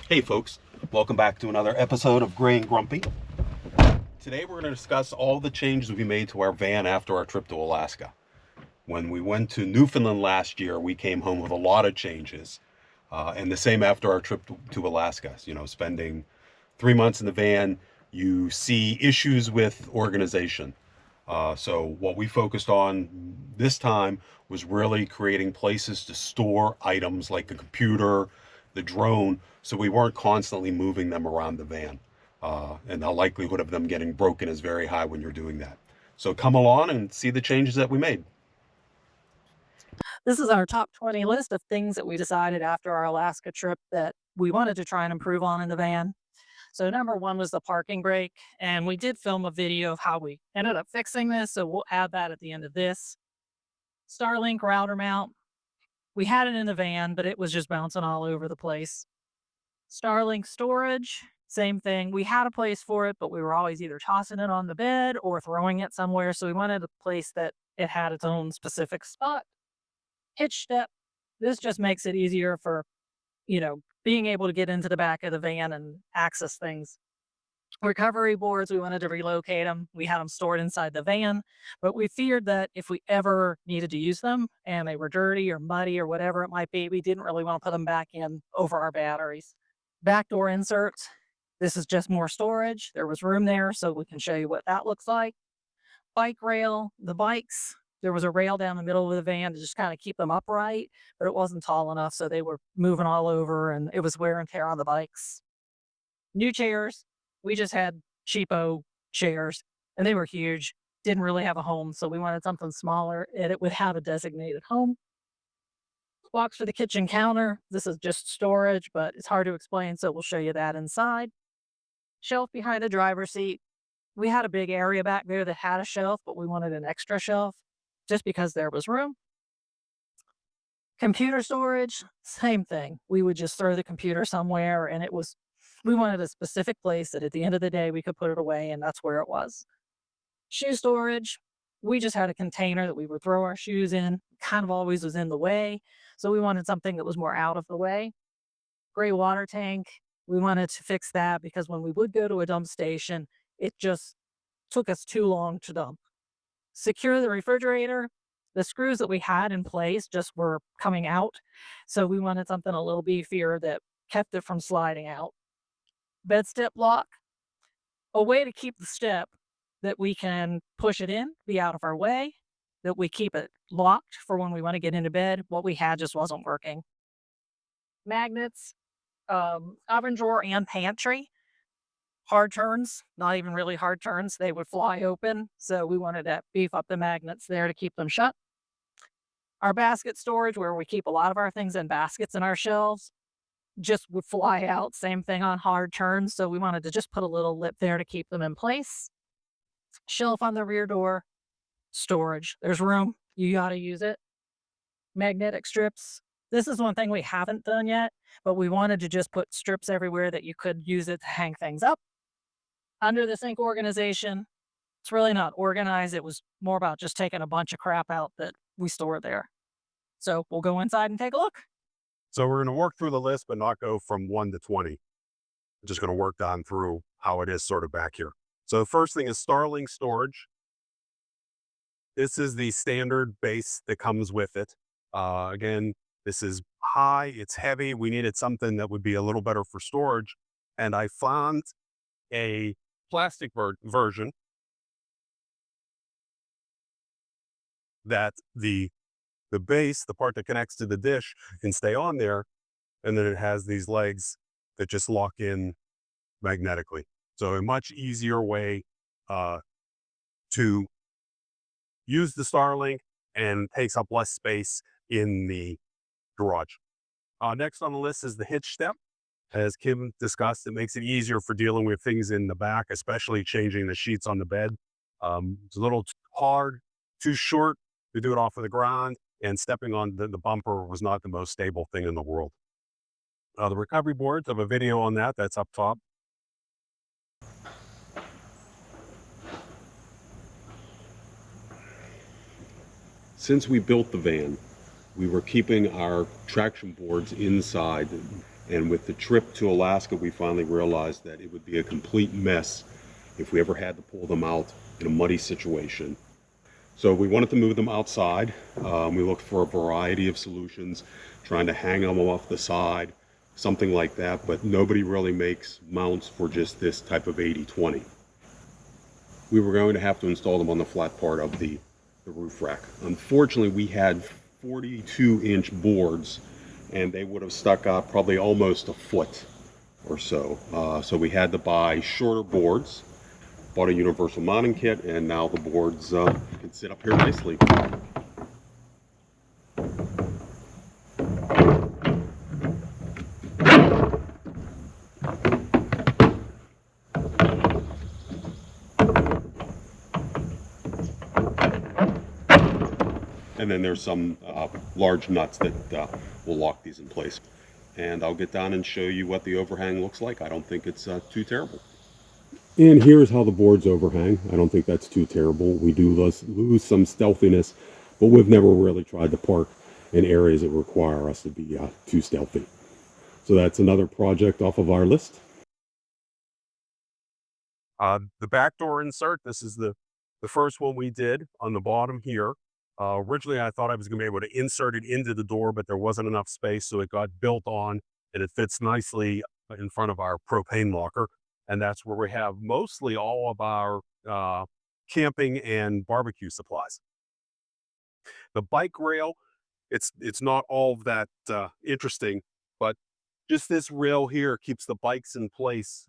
Hey folks, welcome back to another episode of Gray and Grumpy. Today we're going to discuss all the changes we made to our van after our trip to Alaska. When we went to Newfoundland last year, we came home with a lot of changes. And the same after our trip to Alaska. You know, spending 3 months in the van, you see issues with organization. So what we focused on this time was really creating places to store items like the computer, the drone, so we weren't constantly moving them around the van. And the likelihood of them getting broken is very high when you're doing that. So come along and see the changes that we made. This is our top 20 list of things that we decided after our Alaska trip that we wanted to try and improve on in the van. So, number one was the parking brake. And we did film a video of how we ended up fixing this. So, we'll add that at the end of this. Starlink router mount. We had it in the van, but it was just bouncing all over the place. Starlink storage. Same thing. We had a place for it, but we were always either tossing it on the bed or throwing it somewhere. So, we wanted a place that it had its own specific spot. Hitch step. This just makes it easier for, being able to get into the back of the van and access things. Recovery boards, we wanted to relocate them. We had them stored inside the van, but we feared that if we ever needed to use them and they were dirty or muddy or whatever it might be, we didn't really want to put them back in over our batteries. Backdoor inserts. This is just more storage. There was room there, so we can show you what that looks like. Bike rail, the bikes, there was a rail down the middle of the van to just kind of keep them upright, but it wasn't tall enough, so they were moving all over and it was wear and tear on the bikes. New chairs, we just had cheapo chairs and they were huge, didn't really have a home, so we wanted something smaller and it would have a designated home. Box for the kitchen counter, this is just storage, but it's hard to explain, so we'll show you that inside. Shelf behind the driver's seat, we had a big area back there that had a shelf, but we wanted an extra shelf just because there was room. Computer storage, same thing. We would just throw the computer somewhere and we wanted a specific place that at the end of the day we could put it away and that's where it was. Shoe storage, we just had a container that we would throw our shoes in, kind of always was in the way. So we wanted something that was more out of the way. Gray water tank, we wanted to fix that because when we would go to a dump station, it just took us too long to dump. Secure the refrigerator. The screws that we had in place just were coming out. So we wanted something a little beefier that kept it from sliding out. Bed step lock. A way to keep the step that we can push it in, be out of our way, that we keep it locked for when we want to get into bed. What we had just wasn't working. Magnets, oven drawer and pantry. Hard turns, not even really hard turns, they would fly open. So we wanted to beef up the magnets there to keep them shut. Our basket storage, where we keep a lot of our things in baskets in our shelves, just would fly out. Same thing on hard turns. So we wanted to just put a little lip there to keep them in place. Shelf on the rear door, storage. There's room. You got to use it. Magnetic strips. This is one thing we haven't done yet, but we wanted to just put strips everywhere that you could use it to hang things up. Under the sink organization, it's really not organized. It was more about just taking a bunch of crap out that we stored there. So we'll go inside and take a look. So we're going to work through the list, but not go from 1 to 20. We're just going to work down through how it is sort of back here. So the first thing is Starlink storage. This is the standard base that comes with it. Again, this is high, it's heavy. We needed something that would be a little better for storage. And I found a plastic version that the base, the part that connects to the dish, can stay on there. And then it has these legs that just lock in magnetically. So a much easier way to use the Starlink and takes up less space in the garage. Next on the list is the hitch step. As Kim discussed, it makes it easier for dealing with things in the back, especially changing the sheets on the bed. It's a little hard, too short to do it off of the ground, and stepping on the bumper was not the most stable thing in the world. The recovery boards, I have a video on that. That's up top. Since we built the van, we were keeping our traction boards inside And with the trip to Alaska, we finally realized that it would be a complete mess if we ever had to pull them out in a muddy situation. So we wanted to move them outside. We looked for a variety of solutions, trying to hang them off the side, something like that, but nobody really makes mounts for just this type of 80/20. We were going to have to install them on the flat part of the roof rack. Unfortunately, we had 42-inch boards, and they would have stuck out probably almost a foot or so. So we had to buy shorter boards, bought a universal mounting kit, and now the boards can sit up here nicely. And then there's some large nuts that will lock these in place. And I'll get down and show you what the overhang looks like. I don't think it's too terrible. And here's how the boards overhang. I don't think that's too terrible. We do lose some stealthiness, but we've never really tried to park in areas that require us to be too stealthy. So that's another project off of our list. The back door insert, this is the first one we did on the bottom here. Originally, I thought I was going to be able to insert it into the door, but there wasn't enough space, so it got built on, and it fits nicely in front of our propane locker. And that's where we have mostly all of our camping and barbecue supplies. The bike rail, it's not all that interesting, but just this rail here keeps the bikes in place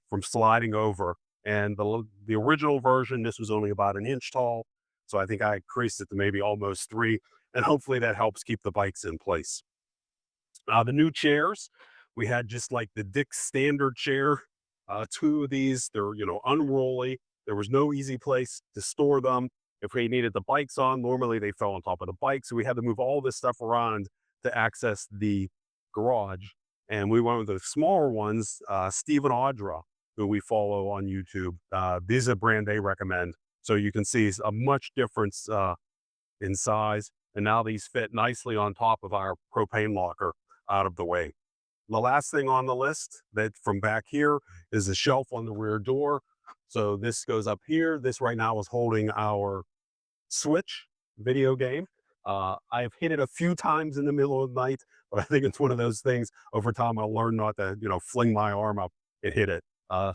from sliding over. And the original version, this was only about an inch tall. So I think I increased it to maybe almost 3. And hopefully that helps keep the bikes in place. The new chairs, we had just like the Dick's standard chair. 2 of these, they're, unrolly. There was no easy place to store them. If we needed the bikes on, normally they fell on top of the bike. So we had to move all this stuff around to access the garage. And we went with the smaller ones, Steve and Audra, who we follow on YouTube. These are a brand they recommend. So you can see a much difference in size. And now these fit nicely on top of our propane locker out of the way. The last thing on the list that from back here is the shelf on the rear door. So this goes up here. This right now is holding our Switch video game. I've hit it a few times in the middle of the night, but I think it's one of those things over time I'll learn not to, fling my arm up and hit it.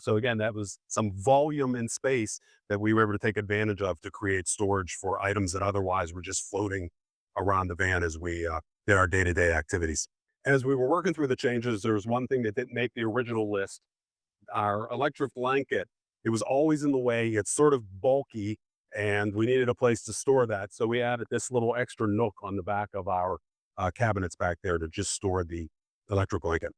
So again, that was some volume in space that we were able to take advantage of to create storage for items that otherwise were just floating around the van as we did our day-to-day activities. As we were working through the changes, there was one thing that didn't make the original list. Our electric blanket, it was always in the way. It's sort of bulky, and we needed a place to store that. So we added this little extra nook on the back of our cabinets back there to just store the electric blanket.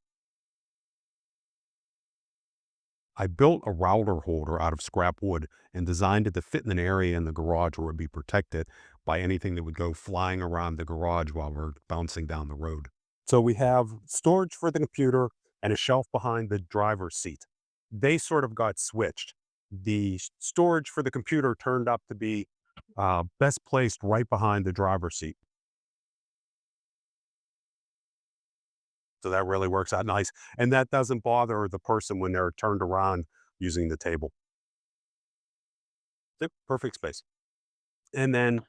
I built a router holder out of scrap wood and designed it to fit in an area in the garage where it would be protected by anything that would go flying around the garage while we're bouncing down the road. So we have storage for the computer and a shelf behind the driver's seat. They sort of got switched. The storage for the computer turned up to be best placed right behind the driver's seat. So that really works out nice. And that doesn't bother the person when they're turned around using the table. Perfect space. And then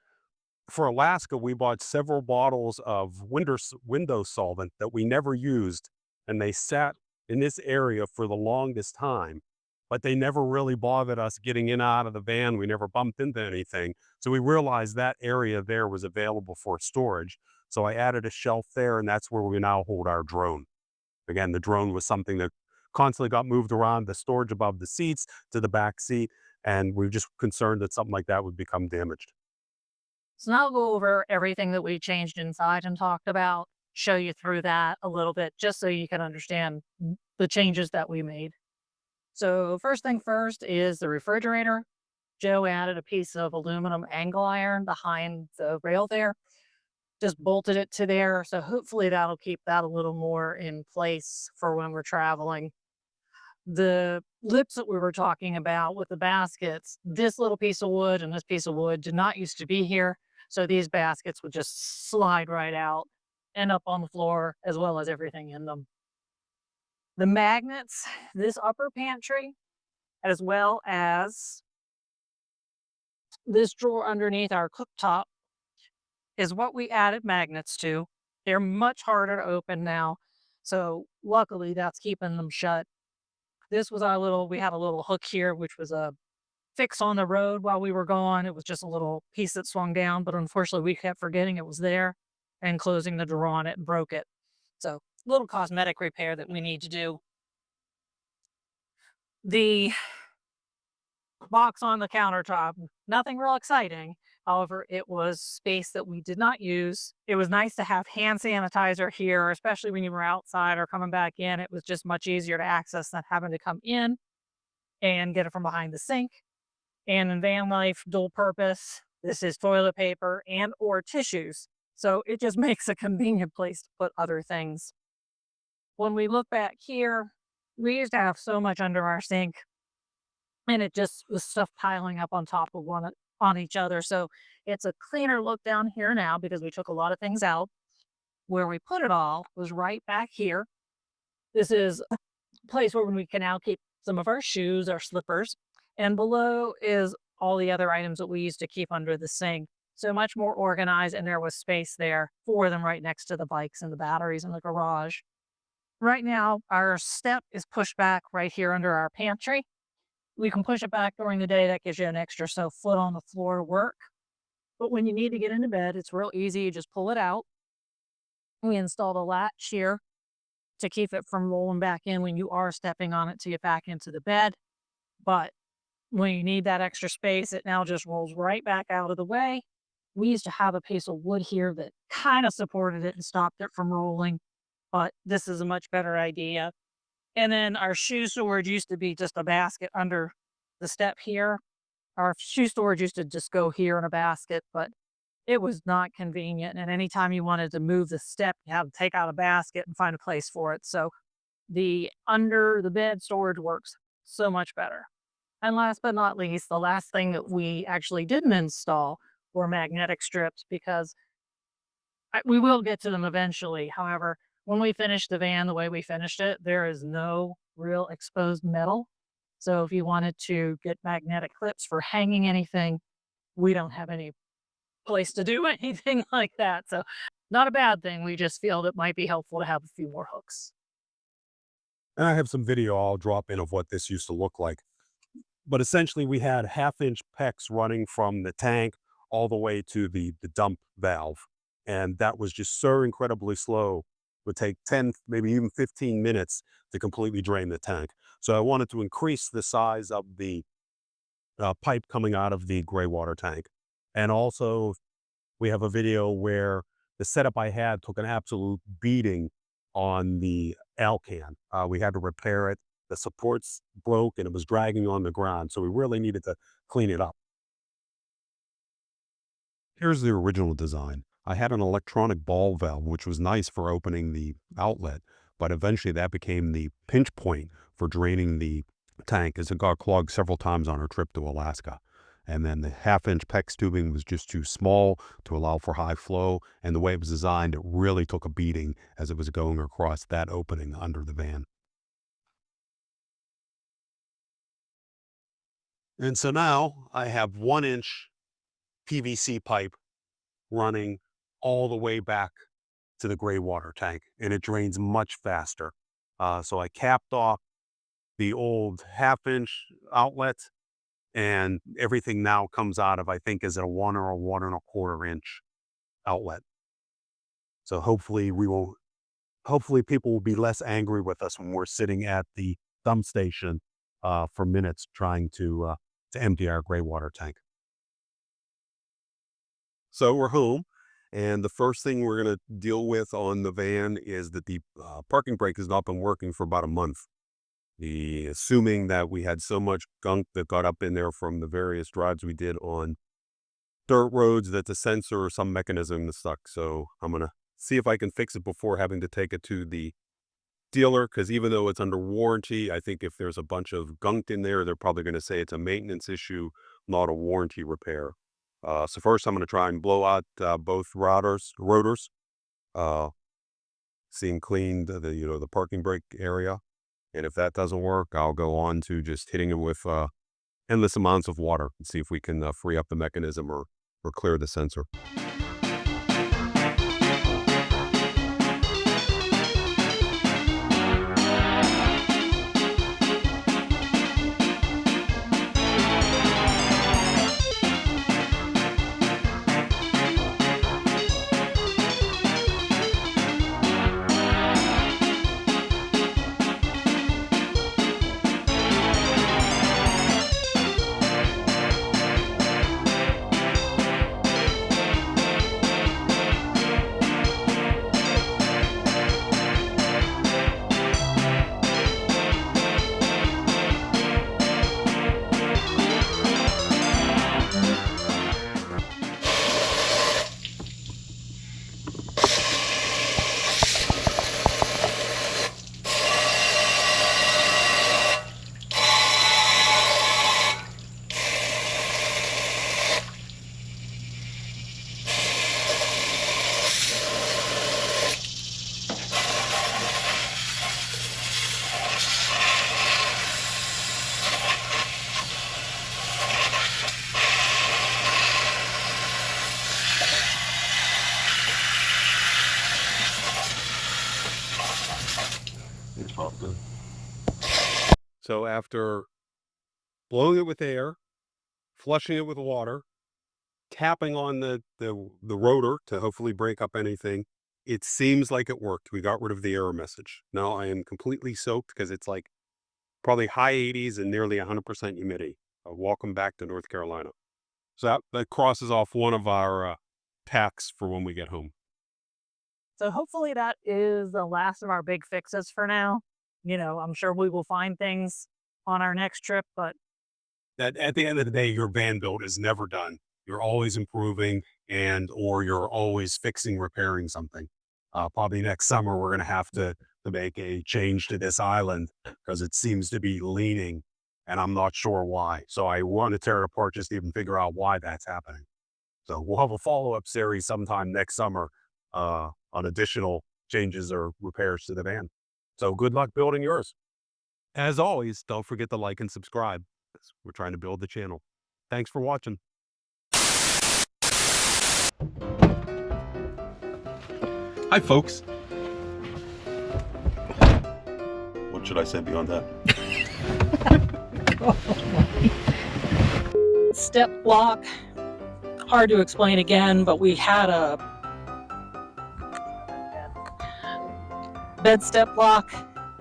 for Alaska, we bought several bottles of window solvent that we never used. And they sat in this area for the longest time, but they never really bothered us getting in and out of the van. We never bumped into anything. So we realized that area there was available for storage. So I added a shelf there, and that's where we now hold our drone. Again, the drone was something that constantly got moved around, the storage above the seats to the back seat, and we were just concerned that something like that would become damaged. So now I'll go over everything that we changed inside and talked about, show you through that a little bit, just so you can understand the changes that we made. So first thing first is the refrigerator. Joe added a piece of aluminum angle iron behind the rail there, just bolted it to there. So hopefully that'll keep that a little more in place for when we're traveling. The lips that we were talking about with the baskets, this little piece of wood and this piece of wood did not used to be here. So these baskets would just slide right out, end up on the floor, as well as everything in them. The magnets, this upper pantry, as well as this drawer underneath our cooktop is what we added magnets to. They're much harder to open now. So luckily that's keeping them shut. This was our little, we had a little hook here, which was a fix on the road while we were gone. It was just a little piece that swung down, but unfortunately we kept forgetting it was there and closing the drawer on it and broke it. So little cosmetic repair that we need to do. The box on the countertop, nothing real exciting. However, it was space that we did not use. It was nice to have hand sanitizer here, especially when you were outside or coming back in. It was just much easier to access than having to come in and get it from behind the sink. And in van life, dual purpose, this is toilet paper and or tissues. So it just makes a convenient place to put other things. When we look back here, we used to have so much under our sink and it just was stuff piling up on top of on each other. So it's a cleaner look down here now because we took a lot of things out. Where we put it all was right back here. This is a place where we can now keep some of our shoes, our slippers, and below is all the other items that we used to keep under the sink. So much more organized, and there was space there for them right next to the bikes and the batteries in the garage. Right now, our step is pushed back right here under our pantry. We can push it back during the day. That gives you an extra foot on the floor to work. But when you need to get into bed, it's real easy. You just pull it out. We installed a latch here to keep it from rolling back in when you are stepping on it to get back into the bed. But when you need that extra space, it now just rolls right back out of the way. We used to have a piece of wood here that kind of supported it and stopped it from rolling, but this is a much better idea. And then our shoe storage used to be just a basket under the step here. Our shoe storage used to just go here in a basket, but it was not convenient. And anytime you wanted to move the step, you had to take out a basket and find a place for it. So the under the bed storage works so much better. And last but not least, the last thing that we actually didn't install were magnetic strips because we will get to them eventually. However, when we finish the van the way we finished it, there is no real exposed metal. So if you wanted to get magnetic clips for hanging anything, we don't have any place to do anything like that. So not a bad thing. We just feel it might be helpful to have a few more hooks. And I have some video I'll drop in of what this used to look like. But essentially, we had half-inch PEX running from the tank all the way to the dump valve. And that was just so incredibly slow. It would take 10, maybe even 15 minutes to completely drain the tank. So I wanted to increase the size of the pipe coming out of the gray water tank. And also, we have a video where the setup I had took an absolute beating on the Alcan. We had to repair it. The supports broke and it was dragging on the ground. So we really needed to clean it up. Here's the original design. I had an electronic ball valve, which was nice for opening the outlet, but eventually that became the pinch point for draining the tank as it got clogged several times on our trip to Alaska. And then the half-inch PEX tubing was just too small to allow for high flow. And the way it was designed, it really took a beating as it was going across that opening under the van. And so now I have 1-inch PVC pipe running all the way back to the gray water tank, and it drains much faster. So I capped off the old half-inch outlet, and everything now comes out of, I think, is it a 1 or a 1.25 inch outlet. So hopefully people will be less angry with us when we're sitting at the dump station for minutes trying to empty our gray water tank. So we're home, and the first thing we're going to deal with on the van is that the parking brake has not been working for about a month. Assuming that we had so much gunk that got up in there from the various drives we did on dirt roads that the sensor or some mechanism is stuck. So I'm going to see if I can fix it before having to take it to the dealer, because even though it's under warranty, I think if there's a bunch of gunk in there, they're probably going to say it's a maintenance issue, not a warranty repair. So first I'm going to try and blow out both rotors, see and clean the parking brake area. And if that doesn't work, I'll go on to just hitting it with endless amounts of water and see if we can free up the mechanism or clear the sensor. So after blowing it with air, flushing it with water, tapping on the rotor to hopefully break up anything, it seems like it worked. We got rid of the error message. Now I am completely soaked because it's like probably high 80s and nearly 100% humidity. Welcome back to North Carolina. So that crosses off one of our tasks for when we get home. So hopefully that is the last of our big fixes for now. You know, I'm sure we will find things on our next trip, but That at the end of the day, your van build is never done. You're always improving or you're always fixing, repairing something. Probably next summer, we're going to have to make a change to this island because it seems to be leaning and I'm not sure why. So I want to tear it apart just to even figure out why that's happening. So we'll have a follow-up series sometime next summer on additional changes or repairs to the van. So good luck building yours. As always, don't forget to like and subscribe. We're trying to build the channel. Thanks for watching. Hi, folks. What should I say beyond that? step block, hard to explain again, but we had a bed step block.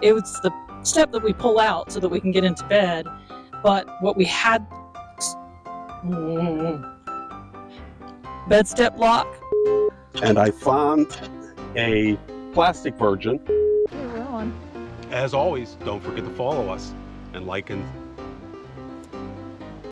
It was the step that we pull out so that we can get into bed. But what we had, bed step block. And I found a plastic version. We're on. As always, don't forget to follow us and like and